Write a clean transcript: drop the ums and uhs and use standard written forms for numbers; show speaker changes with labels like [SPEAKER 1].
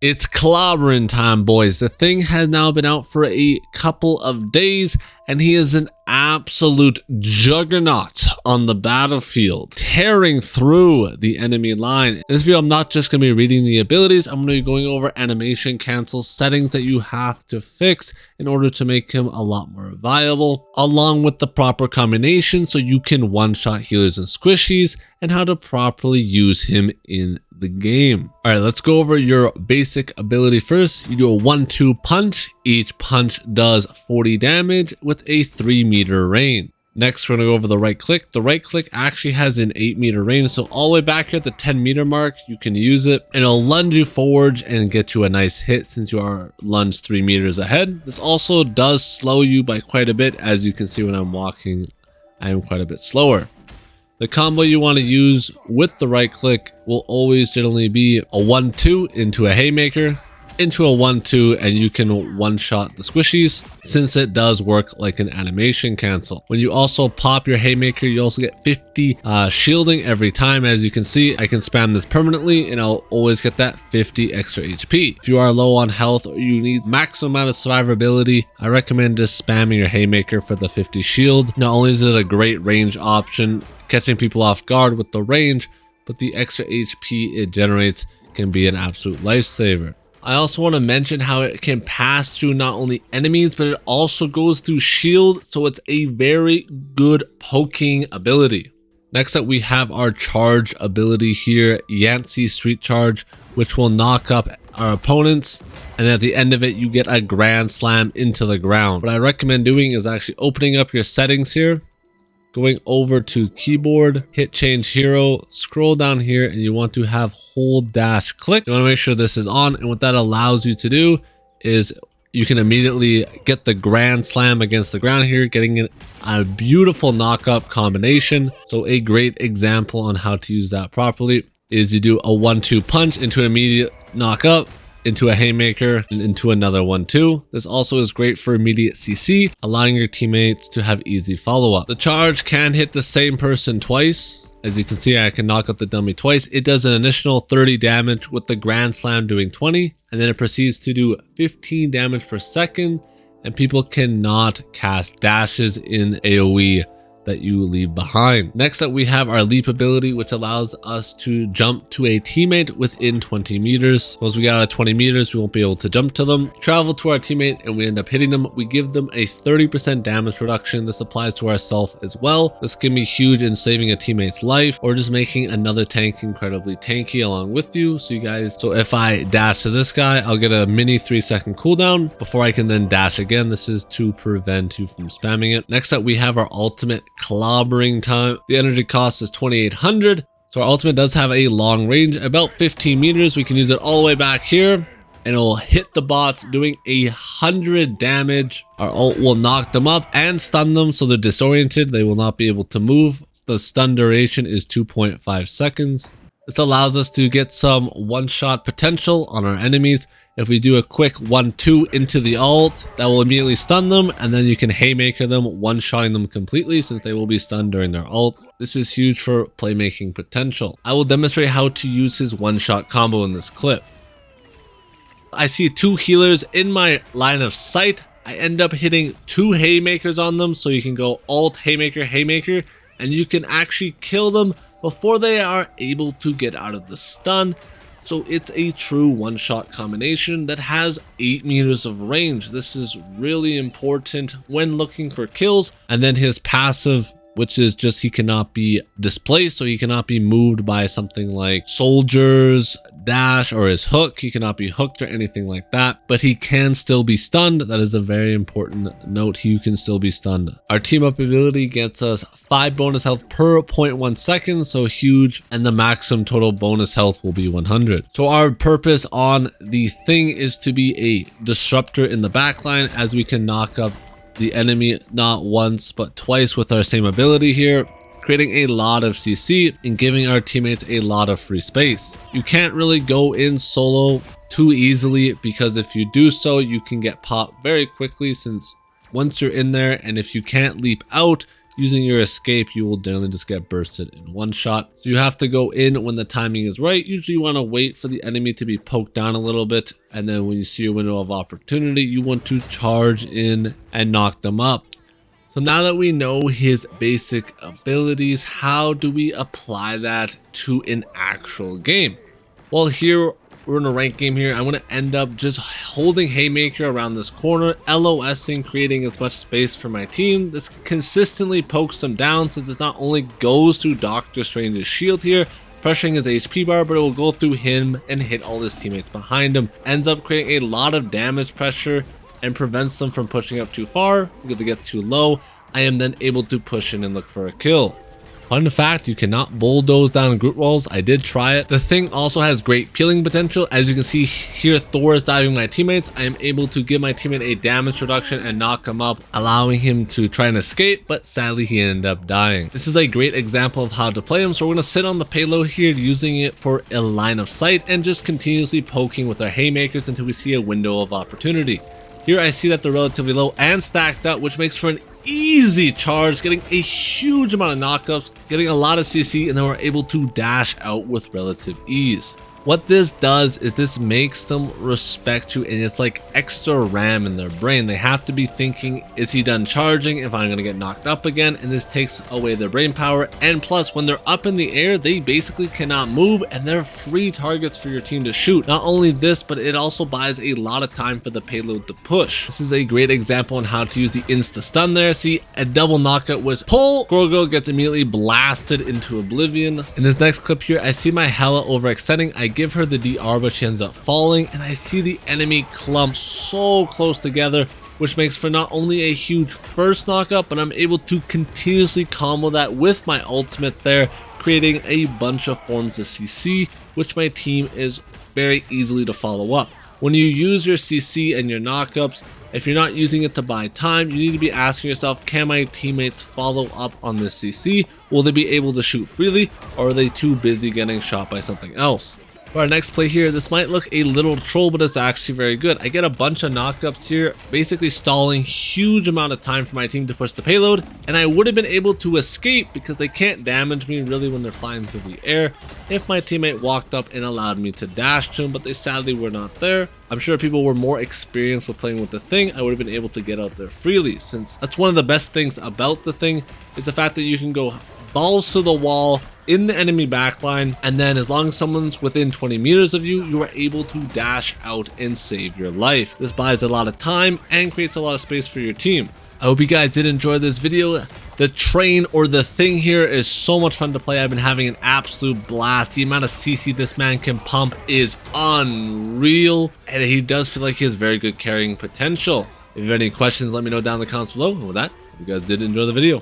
[SPEAKER 1] It's clobbering time, boys. The thing has now been out for a couple of days, and he is an absolute juggernaut on the battlefield, tearing through the enemy line. In this video, I'm not just going to be reading the abilities, I'm going to be going over animation cancel settings that you have to fix in order to make him a lot more viable, along with the proper combination so you can one-shot healers and squishies, and how to properly use him in the game. All right, let's go over your basic ability first. You do a 1-2 punch. Each punch does 40 damage with a 3-meter range. Next, we're gonna go over the right click. The right click actually has an 8-meter range, so all the way back here at the 10-meter mark, you can use it, and it'll lunge you forward and get you a nice hit since you are lunged 3 meters ahead. This also does slow you by quite a bit. As you can see when I'm walking, I am quite a bit slower. The combo you want to use with the right click will always generally be a 1-2 into a haymaker, into a 1-2, and you can one-shot the squishies since it does work like an animation cancel. When you also pop your haymaker, you also get 50 shielding every time. As you can see, I can spam this permanently and I'll always get that 50 extra HP. If you are low on health or you need maximum amount of survivability, I recommend just spamming your haymaker for the 50 shield. Not only is it a great range option, catching people off guard with the range, but the extra HP it generates can be an absolute lifesaver. I also want to mention how it can pass through not only enemies, but it also goes through shield, so it's a very good poking ability. Next up, we have our charge ability here, Yancey Street Charge, which will knock up our opponents, and at the end of it, you get a grand slam into the ground. What I recommend doing is actually opening up your settings here, going over to keyboard, hit change hero, scroll down here, and you want to have hold dash click. You want to make sure this is on, and what that allows you to do is you can immediately get the grand slam against the ground here, getting a beautiful knock-up combination. So a great example on how to use that properly is you do a 1-2 punch into an immediate knock-up, into a haymaker, and into another 1-2. This also is great for immediate CC, allowing your teammates to have easy follow-up. The charge can hit the same person twice. As you can see, I can knock out the dummy twice. It does an initial 30 damage with the grand slam doing 20, and then it proceeds to do 15 damage per second, and people cannot cast dashes in AoE that you leave behind. Next up, we have our leap ability, which allows us to jump to a teammate within 20 meters. Once we get out of 20 meters, we won't be able to jump to them. Travel to our teammate and we end up hitting them. We give them a 30% damage reduction. This applies to ourselves as well. This can be huge in saving a teammate's life or just making another tank incredibly tanky along with you. So if I dash to this guy, I'll get a mini 3-second cooldown before I can then dash again. This is to prevent you from spamming it. Next up, we have our ultimate clobbering time. The energy cost is 2800, so our ultimate does have a long range, about 15 meters. We can use it all the way back here and it will hit the bots doing 100 damage. Our ult will knock them up and stun them so they're disoriented. They will not be able to move. The stun duration is 2.5 seconds. This allows us to get some one-shot potential on our enemies. If we do a quick 1-2 into the ult, that will immediately stun them, and then you can haymaker them, one-shotting them completely since they will be stunned during their ult. This is huge for playmaking potential. I will demonstrate how to use his one-shot combo in this clip. I see 2 healers in my line of sight. I end up hitting 2 haymakers on them, so you can go ult, haymaker, haymaker, and you can actually kill them before they are able to get out of the stun. So it's a true one-shot combination that has 8 meters of range. This is really important when looking for kills. And then his passive, which is just he cannot be displaced, so he cannot be moved by something like soldiers, dash, or his hook. He cannot be hooked or anything like that, but he can still be stunned. That is a very important note. He can still be stunned. Our team up ability gets us 5 bonus health per 0.1 seconds, so huge, and the maximum total bonus health will be 100. So our purpose on the thing is to be a disruptor in the backline, as we can knock up the enemy not once but twice with our same ability here, creating a lot of CC and giving our teammates a lot of free space. You can't really go in solo too easily, because if you do so, you can get popped very quickly, since once you're in there, and if you can't leap out, using your escape, you will generally just get bursted in one shot. So you have to go in when the timing is right. Usually you want to wait for the enemy to be poked down a little bit. And then when you see your window of opportunity, you want to charge in and knock them up. So now that we know his basic abilities, how do we apply that to an actual game? Well, here we're in a ranked game here. I'm going to end up just holding Haymaker around this corner, LOSing, creating as much space for my team. This consistently pokes them down since it not only goes through Doctor Strange's shield here, pressuring his HP bar, but it will go through him and hit all his teammates behind him. Ends up creating a lot of damage pressure and prevents them from pushing up too far because they get too low. I am then able to push in and look for a kill. Fun fact, you cannot bulldoze down Groot walls. I did try it. The thing also has great peeling potential. As you can see here, Thor is diving my teammates. I am able to give my teammate a damage reduction and knock him up, allowing him to try and escape, but sadly he ended up dying. This is a great example of how to play him. So we're going to sit on the payload here, using it for a line of sight and just continuously poking with our haymakers until we see a window of opportunity. Here I see that they're relatively low and stacked up, which makes for an easy charge, getting a huge amount of knockups, getting a lot of CC, and then we're able to dash out with relative ease. What this does is this makes them respect you, and it's like extra RAM in their brain. They have to be thinking, is he done charging if I'm going to get knocked up again? And this takes away their brain power. And plus, when they're up in the air, they basically cannot move, and they're free targets for your team to shoot. Not only this, but it also buys a lot of time for the payload to push. This is a great example on how to use the insta stun there. See, a double knockout with pull. Gorgo gets immediately blasted into oblivion. In this next clip here, I see my Hela overextending. I give her the DR, but she ends up falling, and I see the enemy clump so close together, which makes for not only a huge first knockup, but I'm able to continuously combo that with my ultimate there, creating a bunch of forms of CC, which my team is very easily to follow up. When you use your CC and your knockups, if you're not using it to buy time, you need to be asking yourself, can my teammates follow up on this CC? Will they be able to shoot freely, or are they too busy getting shot by something else? For our next play here, this might look a little troll, but it's actually very good. I get a bunch of knockups here, basically stalling huge amount of time for my team to push the payload, and I would have been able to escape because they can't damage me really when they're flying through the air if my teammate walked up and allowed me to dash to him, but they sadly were not there. I'm sure if people were more experienced with playing with the thing, I would have been able to get out there freely, since that's one of the best things about the thing, is the fact that you can go balls to the wall in the enemy backline, and then as long as someone's within 20 meters of you, you are able to dash out and save your life. This buys a lot of time and creates a lot of space for your team. I hope you guys did enjoy this video. The train, or the thing here, is so much fun to play. I've been having an absolute blast. The amount of CC this man can pump is unreal, and he does feel like he has very good carrying potential. If you have any questions, let me know down in the comments below. And with that, hope you guys did enjoy the video.